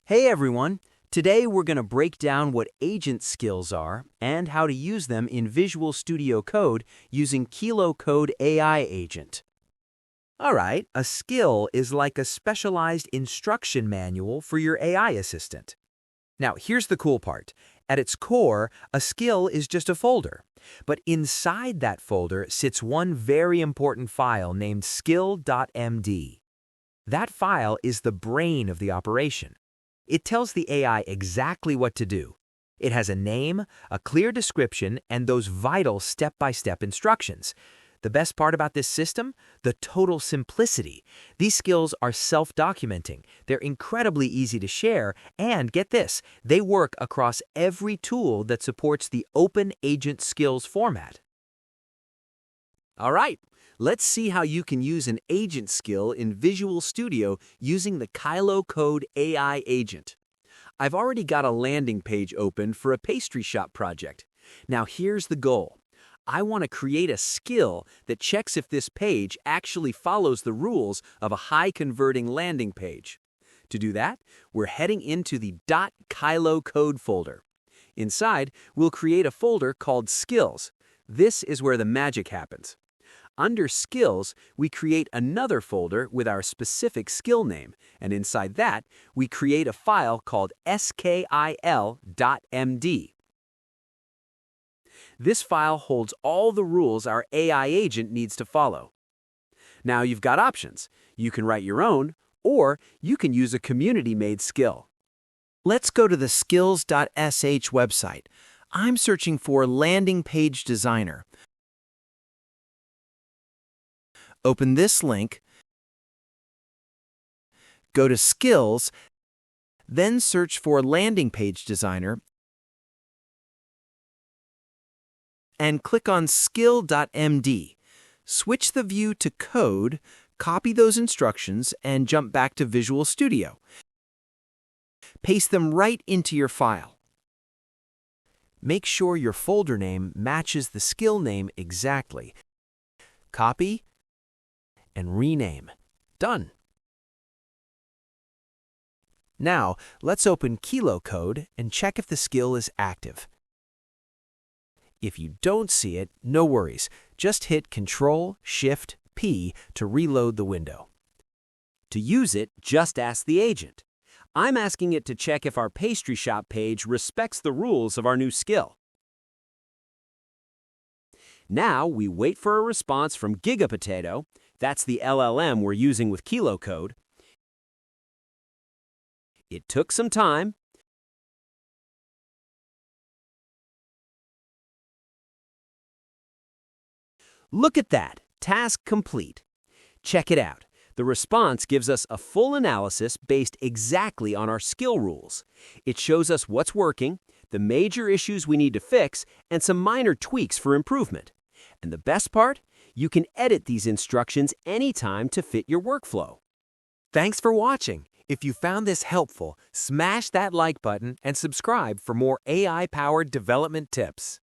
Hey everyone! Today we're going to break down what agent skills are and how to use them in Visual Studio Code using Kiko Code AI Agent. Alright, a skill is like a specialized instruction manual for your AI assistant. Now here's the cool part. At its core, a skill is just a folder. But inside that folder sits one very important file named skill.md. That file is the brain of the operation. It tells the AI exactly what to do. It has a name, a clear description, and those vital step-by-step instructions. The best part about this system? The total simplicity. These skills are self-documenting. They're incredibly easy to share, and get this, they work across every tool that supports the Open Agent Skills format. All right, let's see how you can use an agent skill in Visual Studio using the Kiko Code AI Agent. I've already got a landing page open for a pastry shop project. Now here's the goal. I want to create a skill that checks if this page actually follows the rules of a high-converting landing page. To do that, we're heading into the .Kiko Code folder. Inside, we'll create a folder called Skills. This is where the magic happens. Under Skills, we create another folder with our specific skill name, and inside that, we create a file called skil.md. This file holds all the rules our AI agent needs to follow. Now you've got options. You can write your own, or you can use a community-made skill. Let's go to the skills.sh website. I'm searching for Landing Page Designer. Open this link, go to Skills, then search for Landing Page Designer, and click on skill.md. Switch the view to Code, copy those instructions, and jump back to Visual Studio. Paste them right into your file. Make sure your folder name matches the skill name exactly. Copy and rename. Done. Now, let's open Kiko Code and check if the skill is active. If you don't see it, no worries. Just hit Ctrl-Shift-P to reload the window. To use it, just ask the agent. I'm asking it to check if our pastry shop page respects the rules of our new skill. Now, we wait for a response from Gigapotato. That's the LLM we're using with Kiko Code. It took some time. Look at that. Task complete. Check it out. The response gives us a full analysis based exactly on our skill rules. It shows us what's working, the major issues we need to fix, and some minor tweaks for improvement. And the best part? You can edit these instructions anytime to fit your workflow. Thanks for watching. If you found this helpful, smash that like button and subscribe for more AI-powered development tips.